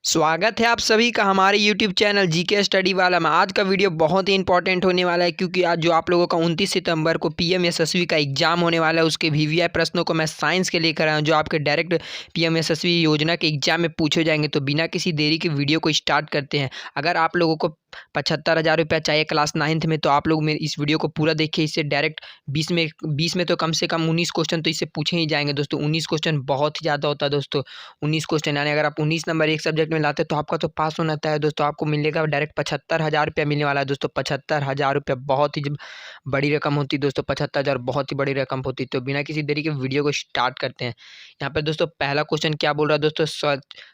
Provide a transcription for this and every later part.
स्वागत है आप सभी का हमारे YouTube चैनल जीके स्टडी वाला में। आज का वीडियो बहुत ही इंपॉर्टेंट होने वाला है क्योंकि आज जो आप लोगों का 29 सितंबर को पीएमएसएसबी का एग्जाम होने वाला है, उसके वीवीआई प्रश्नों को मैं साइंस के लेकर आया हूं जो आपके डायरेक्ट पीएमएसएसबी योजना के एग्जाम में पूछे जाएंगे। तो बिना किसी देरी के वीडियो को स्टार्ट करते हैं। अगर आप लोगों को 75,000 रुपया चाहिए क्लास 9th में, तो आप लोग मेरे इस वीडियो को पूरा देखिए। इससे डायरेक्ट 20 में तो कम से कम 19 क्वेश्चन तो इससे पूछे ही जाएंगे दोस्तों। 19 क्वेश्चन बहुत ही ज़्यादा होता है दोस्तों। 19 क्वेश्चन यानी अगर आप 19 नंबर एक सब्जेक्ट में लाते तो आपका तो पास होना तय है दोस्तों। आपको मिलेगा डायरेक्ट 75,000 रुपया मिलने वाला है दोस्तों। 75,000 रुपया बहुत ही बड़ी रकम होती है दोस्तों। 75,000 बहुत ही बड़ी रकम होती है। तो बिना किसी देरी के वीडियो को स्टार्ट करते हैं। यहाँ पर दोस्तों पहला क्वेश्चन क्या बोल रहा है दोस्तों,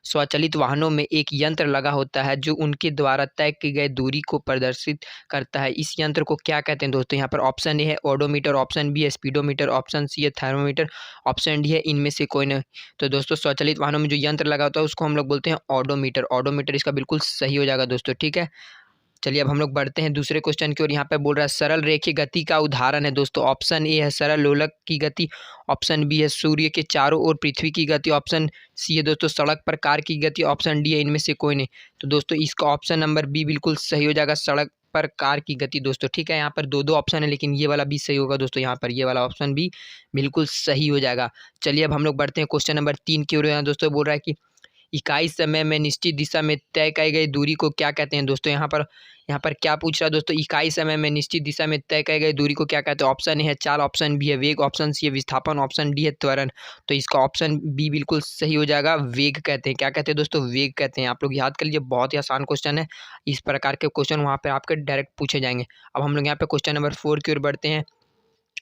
स्वचालित वाहनों में एक यंत्र लगा होता है जो उनके द्वारा तय की गई दूरी को प्रदर्शित करता है। इस यंत्र को क्या कहते हैं दोस्तों। यहाँ पर ऑप्शन ए है ओडोमीटर, ऑप्शन बी है स्पीडोमीटर, ऑप्शन सी है थर्मोमीटर, ऑप्शन डी है इनमें से कोई नहीं। तो दोस्तों स्वचालित वाहनों में जो यंत्र लगा होता है उसको हम लोग बोलते हैं ओडोमीटर। ओडोमीटर इसका बिल्कुल सही हो जाएगा दोस्तों। ठीक है, चलिए अब हम लोग बढ़ते हैं दूसरे क्वेश्चन की ओर। यहाँ पे बोल रहा है सरल रेखीय गति का उदाहरण है दोस्तों। ऑप्शन ए है सरल लोलक की गति, ऑप्शन बी है सूर्य के चारों ओर पृथ्वी की गति, ऑप्शन सी है दोस्तों सड़क पर कार की गति, ऑप्शन डी है इनमें से कोई नहीं। तो दोस्तों इसका ऑप्शन नंबर बी बिल्कुल सही हो जाएगा, सड़क पर कार की गति दोस्तों। ठीक है, यहाँ पर दो ऑप्शन है लेकिन ये वाला भी सही होगा दोस्तों। यहाँ पर ये वाला ऑप्शन भी बिल्कुल सही हो जाएगा। चलिए अब हम लोग बढ़ते हैं क्वेश्चन नंबर 3 की ओर। यहाँ दोस्तों बोल रहा है कि इकाई समय में निश्चित दिशा में तय की गई दूरी को क्या कहते हैं दोस्तों। यहाँ पर क्या पूछ रहा है दोस्तों, इकाई समय में निश्चित दिशा में तय की गई दूरी को क्या कहते हैं। ऑप्शन ए है चाल, ऑप्शन बी है वेग, ऑप्शन सी है विस्थापन, ऑप्शन डी है त्वरण। तो इसका ऑप्शन बी बिल्कुल सही हो जाएगा, वेग कहते हैं। क्या कहते हैं दोस्तों, वेग कहते हैं। आप लोग याद कर लीजिए, बहुत ही आसान क्वेश्चन है। इस प्रकार के क्वेश्चन वहाँ पर आपके डायरेक्ट पूछे जाएंगे। अब हम लोग यहाँ पे क्वेश्चन नंबर 4 की ओर बढ़ते हैं।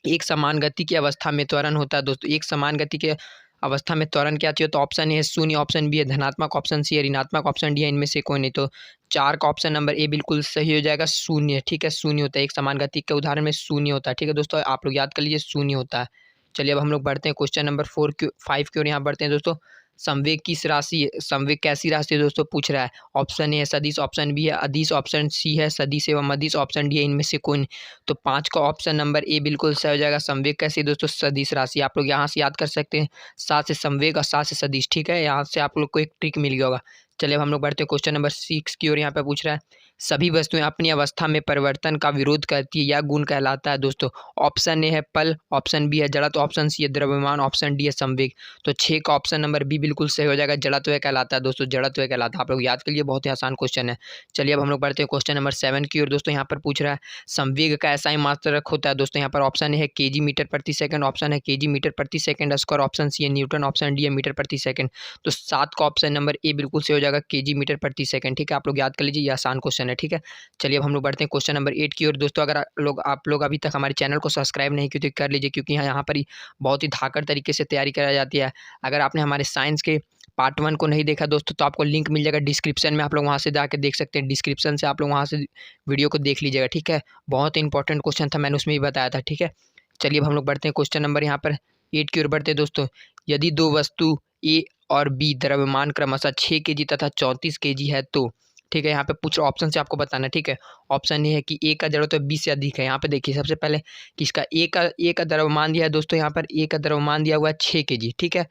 एक समान गति की अवस्था में त्वरण होता है दोस्तों। एक समान गति के अवस्था में त्वरण क्या चाहिए। तो ऑप्शन ए है शून्य, ऑप्शन बी है धनात्मक, ऑप्शन सी है ऋणात्मक, ऑप्शन डी है इनमें से कोई नहीं। तो 4 का ऑप्शन नंबर ए बिल्कुल सही हो जाएगा, शून्य। ठीक है, शून्य होता है। एक समान गति के उदाहरण में शून्य होता है। ठीक है दोस्तों, आप लोग याद कर लीजिए, शून्य होता है। चलिए अब हम लोग बढ़ते हैं क्वेश्चन नंबर 5 की ओर। यहाँ बढ़ते हैं दोस्तों। संवेग किस राशि संवेग कैसी राशि है दोस्तों पूछ रहा है। ऑप्शन ए है सदिश, ऑप्शन बी है अदिश, ऑप्शन सी है सदिश एवं अदिश, ऑप्शन डी है इनमें से कोई नहीं। तो 5 का ऑप्शन नंबर ए बिल्कुल सही हो जाएगा। संवेग कैसी दोस्तों, सदिश राशि। आप लोग यहाँ से याद कर सकते हैं, 7 से संवेग और 7 से सदिश। ठीक है, यहाँ से आप लोग को एक ट्रिक मिल गया होगा। चलिए अब हम लोग बढ़ते हैं क्वेश्चन नंबर 6 की ओर। यहाँ पे पूछ रहा है सभी वस्तुएं अपनी अवस्था में परिवर्तन का विरोध करती है, यह गुण कहलाता है दोस्तों। ऑप्शन ए है पल, ऑप्शन बी है जड़त्व, ऑप्शन सी है द्रव्यमान, ऑप्शन डी है संवेग। तो 6 का ऑप्शन नंबर बी बिल्कुल सही हो जाएगा, जड़त्व कहलाता है दोस्तों। जड़त्व कहलाता है। आप लोग याद कर लिए, बहुत ही आसान क्वेश्चन है। चलिए अब हम लोग बढ़ते हैं क्वेश्चन नंबर 7 की ओर दोस्तों। यहाँ पर पूछ रहा है संवेग का ऐसा ही मात्रक होता है दोस्तों। यहाँ पर ऑप्शन है केजी मीटर प्रति सेकंड, ऑप्शन है केजी मीटर प्रति सेकंड स्क्वायर, ऑप्शन सी है न्यूटन, ऑप्शन डी है मीटर प्रति सेकंड। तो 7 का ऑप्शन नंबर ए बिल्कुल सही हो जाएगा, केजी मीटर प्रति सेकंड। ठीक है, आप लोग याद कर लीजिए, ये आसान क्वेश्चन है। ठीक है, चलिए अब हम लोग बढ़ते हैं क्वेश्चन नंबर 8 की ओर दोस्तों। अगर आप लोग अभी तक हमारे चैनल को सब्सक्राइब नहीं किए तो कर लीजिए, क्योंकि यहाँ पर ही बहुत ही धाकड़ तरीके से तैयारी कराई जाती है। अगर आपने हमारे साइंस के पार्ट 1 को नहीं देखा दोस्तों तो आपको लिंक मिल जाएगा डिस्क्रिप्शन में, आप लोग वहाँ से जाकर देख सकते हैं। डिस्क्रिप्शन से आप लोग वहाँ से वीडियो को देख लीजिएगा। ठीक है, बहुत ही इंपॉर्टेंट क्वेश्चन था, मैंने उसमें भी बताया था। ठीक है, चलिए अब हम लोग बढ़ते हैं क्वेश्चन नंबर यहाँ पर 8 की ओर बढ़ते हैं दोस्तों। यदि दो वस्तु ए और बी द्रव्यमान क्रमशः 6 केजी तथा 34 केजी है तो। ठीक है, यहाँ पे पूछ ऑप्शन से आपको बताना है। ठीक है, ऑप्शन ये है कि ए का जड़त्व 20 से अधिक है। यहाँ पे देखिए सबसे पहले कि इसका ए का द्रव्यमान दिया है दोस्तों। यहाँ पर ए का द्रव्यमान दिया हुआ है 6 केजी। ठीक है,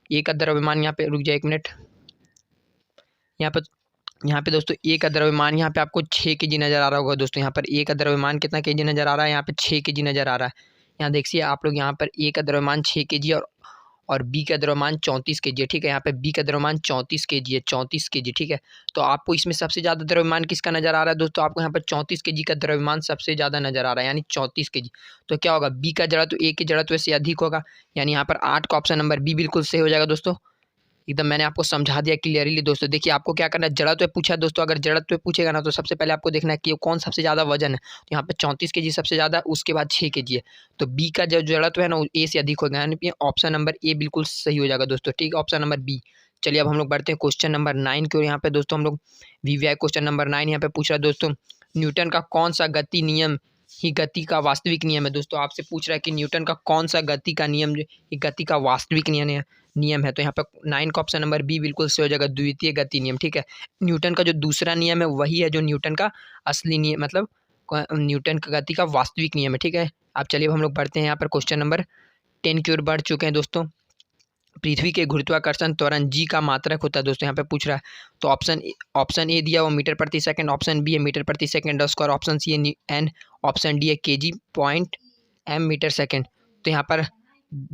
ए का द्रव्यमान यहाँ पे, रुक जाए 1 मिनट। यहाँ पे दोस्तों ए का द्रव्यमान यहाँ पे आपको 6 केजी नजर आ रहा होगा दोस्तों। यहाँ पर ए का द्रव्यमान कितना केजी नजर आ रहा है, यहाँ पे 6 केजी नजर आ रहा है। यहाँ देखिए आप लोग, यहाँ पर ए का द्रव्यमान 6 केजी और बी का द्रव्यमान 34 केजी है। ठीक है, यहाँ पे बी का द्रव्यमान 34 केजी है, 34 केजी। ठीक है, तो आपको इसमें सबसे ज़्यादा द्रव्यमान किसका नजर आ रहा है दोस्तों। आपको यहाँ पर 34 केजी का द्रव्यमान सबसे ज़्यादा नजर आ रहा है, यानी 34 केजी। तो क्या होगा, बी का जड़त्व ए के जड़त्व से अधिक होगा, यानी यहाँ पर 8 का ऑप्शन नंबर बी बिल्कुल सही हो जाएगा दोस्तों। एकदम मैंने आपको समझा दिया क्लियरली दोस्तों। देखिए आपको क्या करना है, जड़त्व पूछा है दोस्तों। अगर जड़त्व पूछेगा ना तो सबसे पहले आपको देखना है कि कौन सबसे ज़्यादा वजन है। तो यहाँ पे 34 केजी सबसे ज़्यादा, उसके बाद 6 केजी है। तो बी का जो जड़त्व है ना वो ए से अधिक होगा, यानी ऑप्शन नंबर ए बिल्कुल सही हो जाएगा दोस्तों। ठीक है, ऑप्शन नंबर बी। चलिए अब हम लोग बढ़ते हैं क्वेश्चन नंबर 9 की ओर। यहाँ पे दोस्तों हम लोग वीवीआई क्वेश्चन नंबर 9 यहाँ पे पूछ रहा है दोस्तों, न्यूटन का कौन सा गति नियम ही गति का वास्तविक नियम है दोस्तों। आपसे पूछ रहा है कि न्यूटन का कौन सा गति का नियम जो गति का वास्तविक नियम है। तो यहाँ पर 9 का ऑप्शन नंबर बी बिल्कुल सही हो जाएगा, द्वितीय गति नियम। ठीक है, न्यूटन का जो दूसरा नियम है वही है जो न्यूटन का असली नियम, मतलब न्यूटन का गति का वास्तविक नियम है। ठीक है, अब चलिए हम लोग बढ़ते हैं यहाँ पर क्वेश्चन नंबर 10 की ओर बढ़ चुके हैं दोस्तों। पृथ्वी के गुरुत्वाकर्षण त्वरण जी का मात्रक होता है दोस्तों, यहाँ पे पूछ रहा है। तो ऑप्शन ए दिया वो मीटर प्रति सेकंड, ऑप्शन बी है मीटर प्रति सेकंड स्क्वायर, ऑप्शन सी है एन, ऑप्शन डी है KG point M meter second. तो यहाँ पर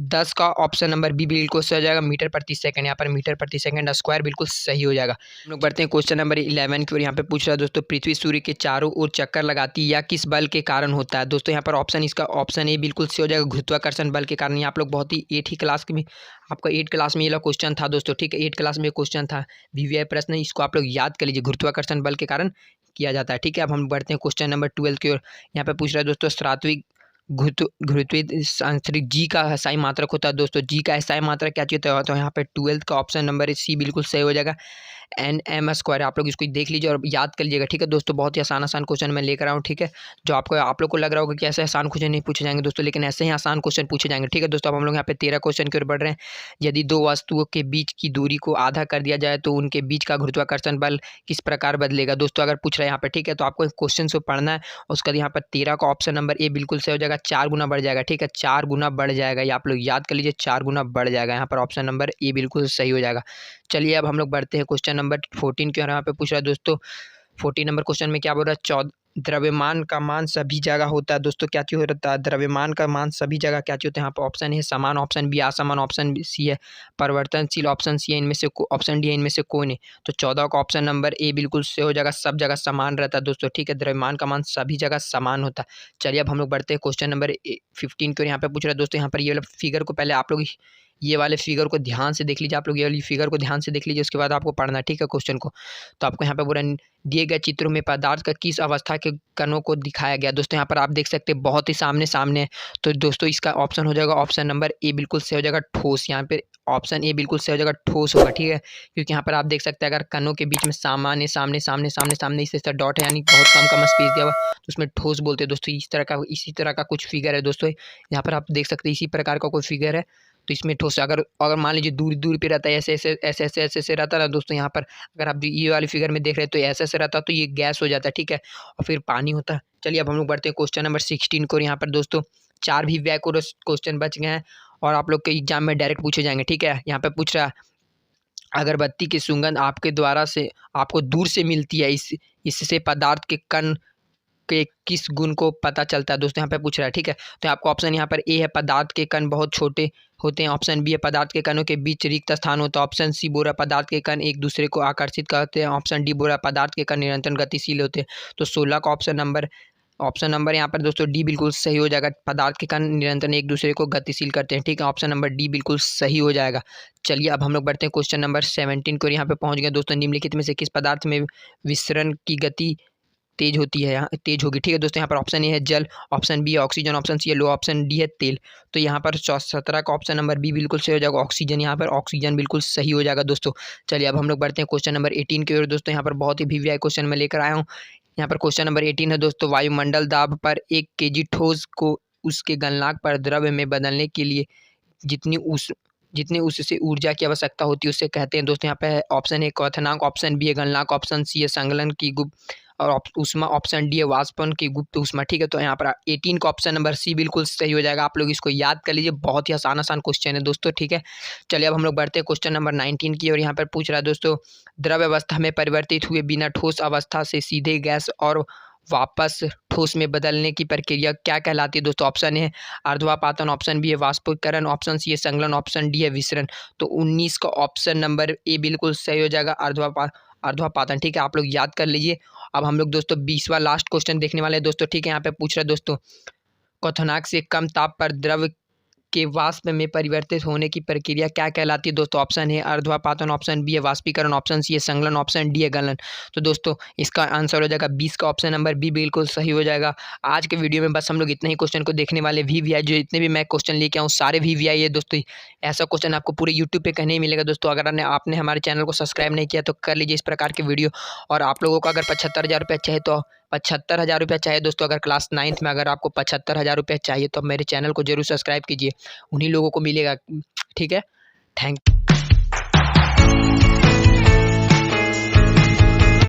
10 का ऑप्शन नंबर बी बिल्कुल सही हो जाएगा, मीटर प्रति सेकंड। यहाँ पर मीटर प्रति सेकंड स्क्वायर बिल्कुल सही हो जाएगा। हम लोग बढ़ते हैं क्वेश्चन नंबर 11 की ओर। यहाँ पे पूछ रहा है दोस्तों, पृथ्वी सूर्य के चारों ओर चक्कर लगाती है या किस बल के कारण होता है। दोस्तों यहाँ पर इसका ऑप्शन ए बिल्कुल सही हो जाएगा, गुरुत्वाकर्षण बल के कारण। ये आप लोग बहुत ही 8वीं क्लास में, आपका 8 क्लास में ये क्वेश्चन था दोस्तों, ठीक है। 8 क्लास में क्वेश्चन था VVI प्रश्न, इसको आप लोग याद कर लीजिए, गुरुत्वाकर्षण बल के कारण किया जाता है, ठीक है। अब हम बढ़ते हैं क्वेश्चन नंबर 12 की ओर। यहाँ पे पूछ रहा है दोस्तों, सात्विक गुरुत्वाकर्षण जी का SI मात्रक होता है दोस्तों, जी का SI मात्रक क्या होता है। तो यहाँ पे 12 का ऑप्शन नंबर सी बिल्कुल सही हो जाएगा, NM स्क्वायर। आप लोग इसको देख लीजिए और याद कर लीजिएगा, ठीक है दोस्तों। बहुत ही आसान क्वेश्चन मैं लेकर आऊँ, ठीक है। जो आप लोग को लग रहा होगा कि ऐसे आसान क्वेश्चन नहीं पूछे जाएंगे दोस्तों, लेकिन ऐसे ही आसान क्वेश्चन पूछे जाएंगे, ठीक है दोस्तों। अब हम लोग यहाँ पे 13 क्वेश्चन की ओर बढ़ रहे हैं। यदि दो वस्तुओं के बीच की दूरी को आधा कर दिया जाए तो उनके बीच का गुरुत्वाकर्षण बल किस प्रकार बदलेगा। दोस्तों अगर पूछ रहे हैं यहाँ पे, ठीक है, तो आपको क्वेश्चन को पढ़ना है। उसका यहाँ पर 13 का ऑप्शन नंबर ए बिल्कुल सही हो जाएगा, 4 गुना बढ़ जाएगा, ठीक है। 4 गुना बढ़ जाएगा, ये आप लोग याद कर लीजिए, 4 गुना बढ़ जाएगा। यहाँ पर ऑप्शन नंबर ए बिल्कुल सही हो जाएगा। चलिए अब हम लोग बढ़ते हैं क्वेश्चन नंबर 14 की ओर। यहाँ पे पूछ रहा है दोस्तों, 14 नंबर क्वेश्चन में क्या बोल रहा है, द्रव्यमान का मान सभी जगह होता है। दोस्तों क्या चीज होता है, द्रव्यमान का मान सभी जगह क्या चीज होता है। यहाँ पर ऑप्शन है समान, ऑप्शन बी असमान, ऑप्शन सी है परिवर्तनशील, ऑप्शन सी है इनमें से ऑप्शन डी है इनमें से कोई नहीं। तो 14 का ऑप्शन नंबर ए बिल्कुल सही हो जाएगा, सब जगह समान रहता है दोस्तों, ठीक है। द्रव्यमान का मान सभी जगह समान होता है। चलिए अब हम लोग बढ़ते हैं क्वेश्चन नंबर 15 की ओर। यहाँ पे पूछ रहा है दोस्तों, यहाँ पर ये वाला फिगर को पहले आप लोग ये वाले फिगर को ध्यान से देख लीजिए, आप लोग ये वाली फिगर को ध्यान से देख लीजिए, उसके बाद आपको पढ़ना है, ठीक है, क्वेश्चन को। तो आपको यहाँ पे पूरा दिए गए चित्रों में पदार्थ का किस अवस्था के कणों को दिखाया गया। दोस्तों यहाँ पर आप देख सकते हैं बहुत ही सामने सामने। तो दोस्तों इसका ऑप्शन हो जाएगा ऑप्शन नंबर ए बिल्कुल सही हो जाएगा, ठोस। यहाँ पे ऑप्शन ए बिल्कुल सही हो जाएगा, ठोस होगा, ठीक है। क्योंकि यहाँ पर आप देख सकते हैं अगर कणों के बीच में सामान्य सामने सामने सामने सामने इस तरह डॉट है, यानी बहुत कम स्पेस दिया हुआ, तो उसमें ठोस बोलते हैं दोस्तों। इसी तरह का कुछ फिगर है दोस्तों, यहाँ पर आप देख सकते हैं इसी प्रकार का कोई फिगर है। तो इसमें ठोस अगर मान लीजिए दूर दूर पे रहता है, ऐसे ऐसे ऐसे ऐसे ऐसे ऐसे रहता है ना दोस्तों। यहाँ पर अगर आप ये वाली फिगर में देख रहे हैं तो ऐसे ऐसे रहता है, तो ये गैस हो जाता है, ठीक है, और फिर पानी होता है। चलिए अब हम लोग बढ़ते हैं क्वेश्चन नंबर 16 को। यहाँ पर दोस्तों 4 भी क्वेश्चन बच गए हैं और आप लोग के एग्जाम में डायरेक्ट पूछे जाएंगे, ठीक है। यहाँ पे पूछ रहा है, अगरबत्ती की सुगंध आपके द्वारा से आपको दूर से मिलती है, इससे पदार्थ के कण के किस गुण को पता चलता है। दोस्तों यहाँ पे पूछ रहा है, ठीक है। तो आपको ऑप्शन यहाँ पर ए है, पदार्थ के कण बहुत छोटे होते हैं, ऑप्शन बी है पदार्थ के कणों के बीच रिक्त स्थान होता है, ऑप्शन सी बोरा पदार्थ के कण एक दूसरे को आकर्षित करते हैं, ऑप्शन डी बोरा पदार्थ के कण निरंतर गतिशील होते हैं। तो 16 का ऑप्शन नंबर यहाँ पर दोस्तों डी बिल्कुल सही हो जाएगा, पदार्थ के कण निरंतर एक दूसरे को गतिशील करते हैं, ठीक है। ऑप्शन नंबर डी बिल्कुल सही हो जाएगा। चलिए अब हम लोग बढ़ते हैं क्वेश्चन नंबर 17 को। यहाँ पे पहुंच गए दोस्तों, निम्नलिखित में से किस पदार्थ में विसरण की गति तेज होती है, यहाँ तेज होगी, ठीक है दोस्तों। यहाँ पर ऑप्शन ए है जल, ऑप्शन बी है ऑक्सीजन, ऑप्शन सी है लो, ऑप्शन डी है तेल। तो यहाँ पर 17 का ऑप्शन नंबर बी बिल्कुल सही हो जाएगा, ऑक्सीजन। यहाँ पर ऑक्सीजन बिल्कुल सही हो जाएगा दोस्तों। चलिए अब हम लोग बढ़ते हैं क्वेश्चन नंबर 18 की ओर। दोस्तों यहाँ पर बहुत ही VVI क्वेश्चन मैं लेकर आया हूँ। यहाँ पर क्वेश्चन नंबर 18 है दोस्तों, वायुमंडल दाब पर 1 kg ठोस को उसके गलनांक पर द्रव्य में बदलने के लिए जितनी उससे ऊर्जा की आवश्यकता होती है उसे कहते हैं। दोस्तों यहाँ पे ऑप्शन ए क्वथनांक, ऑप्शन बी है गलनांक, ऑप्शन सी है संगलन की गुप्त और ऊष्मा, ऑप्शन डी है वाष्पन की गुप्त ऊष्मा, ठीक है। तो यहाँ पर 18 का ऑप्शन नंबर सी बिल्कुल सही हो जाएगा। आप लोग इसको याद कर लीजिए, बहुत ही आसान क्वेश्चन है दोस्तों, ठीक है। चलिए अब हम लोग बढ़ते हैं क्वेश्चन नंबर 19 की और यहाँ पर पूछ रहा है दोस्तों, द्रव्य अवस्था में परिवर्तित हुए बिना ठोस अवस्था से सीधे गैस और वापस ठोस में बदलने की प्रक्रिया क्या कहलाती है। दोस्तों ऑप्शन है अर्धवापातन, ऑप्शन बी है वाष्पीकरण, ऑप्शन सी है संगलन, ऑप्शन डी है विसरण। तो 19 का ऑप्शन नंबर ए बिल्कुल सही हो जाएगा, अर्धवापातन, ठीक है। आप लोग याद कर लीजिए। अब हम लोग दोस्तों 20वां लास्ट क्वेश्चन देखने वाले हैं दोस्तों, ठीक है। यहाँ पे पूछ रहा है दोस्तों, क्वथनांक से कम ताप पर द्रव के वाष्प में परिवर्तित होने की प्रक्रिया क्या कहलाती है। दोस्तों ऑप्शन है अर्धवापातन, ऑप्शन बी है वाष्पीकरण, ऑप्शन सी है संगलन, ऑप्शन डी है गलन। तो दोस्तों इसका आंसर हो जाएगा 20 का ऑप्शन नंबर बी बिल्कुल सही हो जाएगा। आज के वीडियो में बस हम लोग इतने ही क्वेश्चन को देखने वाले। VVI जो इतने भी मैं क्वेश्चन लेके आऊँ सारे VVI है दोस्तों। ऐसा क्वेश्चन आपको पूरे यूट्यूब पे कहीं नहीं मिलेगा दोस्तों। अगर आपने हमारे चैनल को सब्सक्राइब नहीं किया तो कर लीजिए इस प्रकार के वीडियो। और आप लोगों को अगर 75,000 रुपये चाहिए तो 75,000 रुपये चाहिए दोस्तों। अगर क्लास 9th में अगर आपको 75,000 रुपये चाहिए तो मेरे चैनल को जरूर सब्सक्राइब कीजिए, उन्हीं लोगों को मिलेगा, ठीक है। थैंक